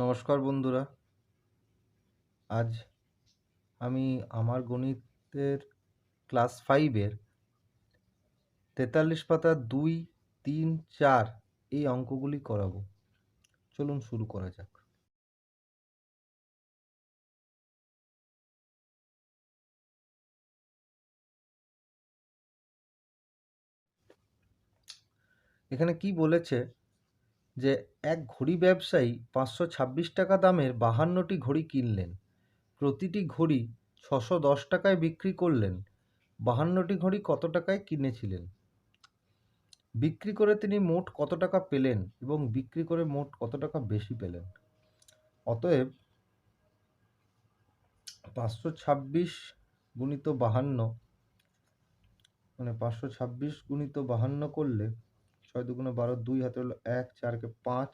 নমস্কার বন্ধুরা। আজ আমি আমার গণিতের ক্লাস 5-এর 43 পাতা 2, 3, 4 এই অঙ্কগুলি করাবো। চলুন শুরু করা যাক। এখানে কি বলেছে যে এক ঘড়ি ব্যবসায়ী 526 টাকা দামের 52টি ঘড়ি কিনলেন। প্রতিটি ঘড়ি 610 টাকায় বিক্রি করলেন। 52টি ঘড়ি কত টাকায় কিনেছিলেন? বিক্রি করে তিনি মোট কত টাকা পেলেন এবং বিক্রি করে মোট কত টাকা বেশি পেলেন? অতএব 526 গুণিত 52 মানে 526 গুণিত 52 করলে 6 দুগুণে 12, 2 হাতে হলো 1, 4 কে 5,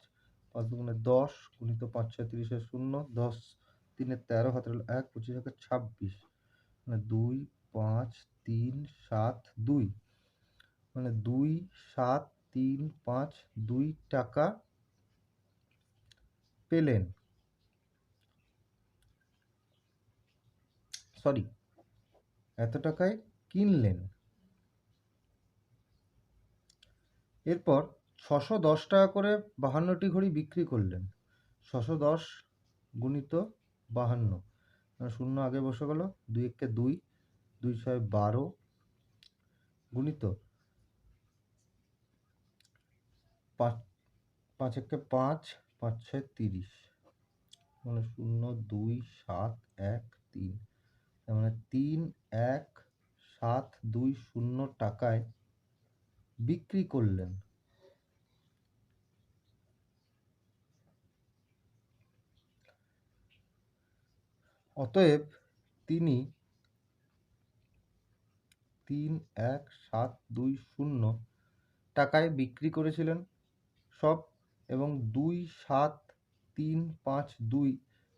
5 দুগুণে 10 গুণিত 5 6 30 0, 10 3 13 হাতে হলো 1, 25 একে 26 মানে 2 5 3 7 2 মানে 2 7 3 5 2 টাকা পেলেন। সরি, এত টাকায় কিনলেন। এরপর 610 টাকা করে 52টি ঘড়ি বিক্রি করলেন। 610 গুণিত 52 শূন্য আগে বসে গেল, 2 একে 2, 2 6 12 গুণিত 5 5 একে 5, 5 6 30 মানে 0 2 7 1 3 তার মানে 3 1 7 2 0 টাকায় বিক্রি করলেন। অতএব তিনি 3 1 7 2 0 টাকায় বিক্রি করেছিলেন সব, এবং 2 7 3 5 2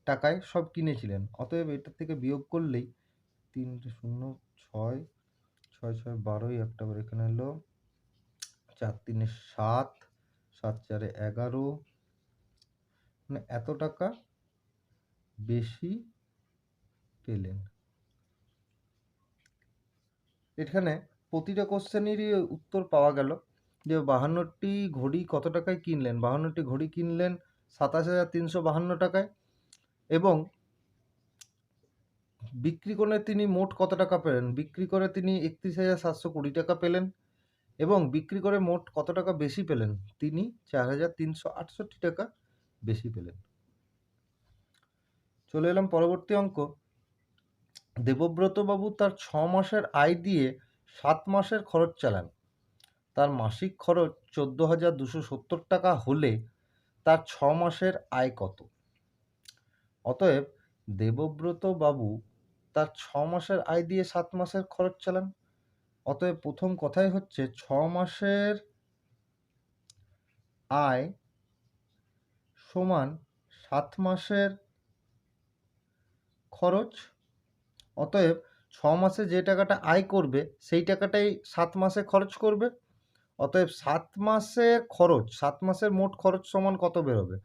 টাকায় সব কিনেছিলেন। অতএব এটা থেকে বিয়োগ করলেই 3 0 6 6 6 12 একটা করে এখানে এলো, 4 3 7 7 4 11 মানে এত টাকা বেশি পেলেন। এখানে প্রতিটা কোশ্চেনেরই উত্তর পাওয়া গেল যে 52টি ঘড়ি কত টাকায় কিনলেন। 52টি ঘড়ি কিনলেন 27,352 টাকায় এবং বিক্রি করে তিনি মোট কত টাকা পেলেন? বিক্রি করে তিনি 31,720 টাকা পেলেন এবং বিক্রি করে মোট কত টাকা বেশি পেলেন? তিনি 4,368 টাকা বেশি পেলেন। চলে এলাম পরবর্তী অঙ্ক। দেবব্রতবাবু তার 6 মাসের আয় দিয়ে 7 মাসের খরচ চালান। তার মাসিক খরচ 14,270 টাকা হলে তার 6 মাসের আয় কত? অতএব দেবব্রতবাবু তার 6 মাসের আয় দিয়ে 7 মাসের খরচ চালান। অতএব প্রথম কথাই হচ্ছে 6 মাসের আয় সমান 7 মাসের খরচ। অতএব 6 মাসে যে টাকাটা আয় করবে সেই টাকাটাই 7 মাসে খরচ করবে। অতএব 7 মাসের খরচ, 7 মাসের মোট খরচ সমান কত বেরোবে?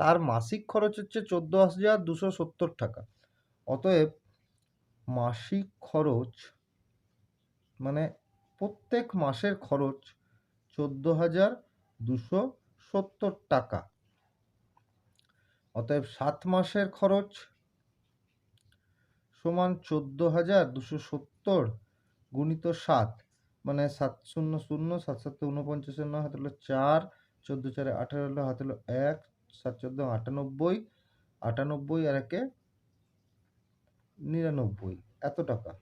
তার মাসিক খরচ হচ্ছে 14,270 টাকা। অতএব মাসিক খরচ মানে প্রত্যেক মাসের খরচ 14,270 টাকা। অতএব 7 মাসের খরচ সমান 14,270 গুণিত 7 মানে 7 0 0 7 7 49 9 হাতে হলো 4, 14 4 18 হলো হাতে হলো 1, 7 14 98, 98 আর একে 99 এত টাকা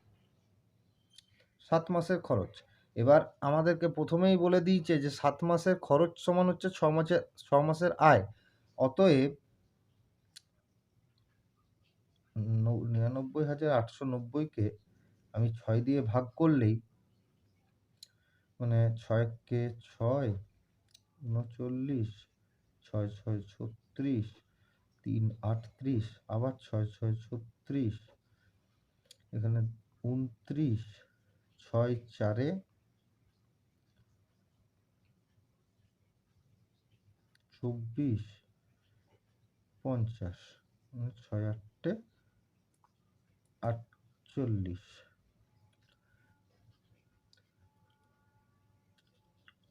7 মাসের খরচ। এবার আমাদেরকে প্রথমেই বলে দিয়েছে যে 7 মাসের খরচ সমান হচ্ছে 6 মাসের আয়। অতএব 99,890 আমি 6 দিয়ে ভাগ করলেই মানে 6 কে 6 39, 6 6 36, 3 38 আবার 6 6 36 এখানে 29, 6 4 24 50, 6 8 48,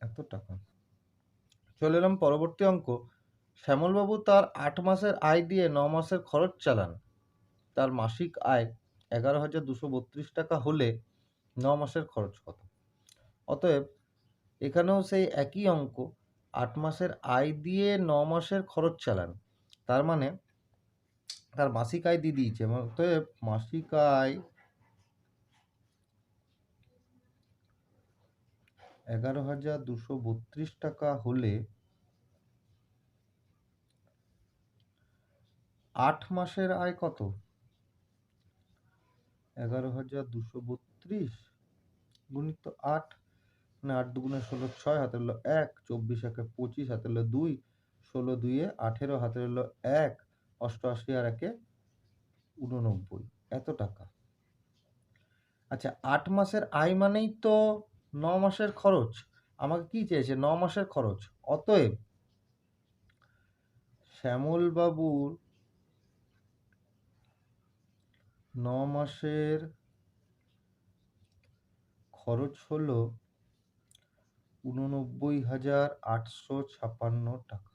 এত টাকা। চলে এলাম পরবর্তী অঙ্ক। শ্যামলবাবু তার 8 মাসের আয় দিয়ে 9 মাসের খরচ চালান। তার মাসিক আয় 11,232 টাকা হলে 9 মাসের খরচ কত? অতএব এখানেও সেই একই অঙ্ক, 8 মাসের আয় দিয়ে 9 মাসের খরচ চালান, তার মানে তার মাসিক আয় দিয়ে দিয়েছে। অতএব মাসিক আয় 11,232 টাকা হলে 8 মাসের আয় কত? 11,232 গুণিত 8, মানে 8 দুগুণে 16, 6 হাতে হলো 1, 24 একে 25, হাতে হলো 2, 16 2 18, হাতে হলো 1, 88 আর 1 89, এত টাকা। আচ্ছা, 8 মাসের আয় মানেই তো 9 মাসের খরচ। আমাকে কি চেয়েছে? 9 মাসের খরচ। অতএব শ্যামলবাবুর 9 মাসের খরচ হলো 89,856 টাকা।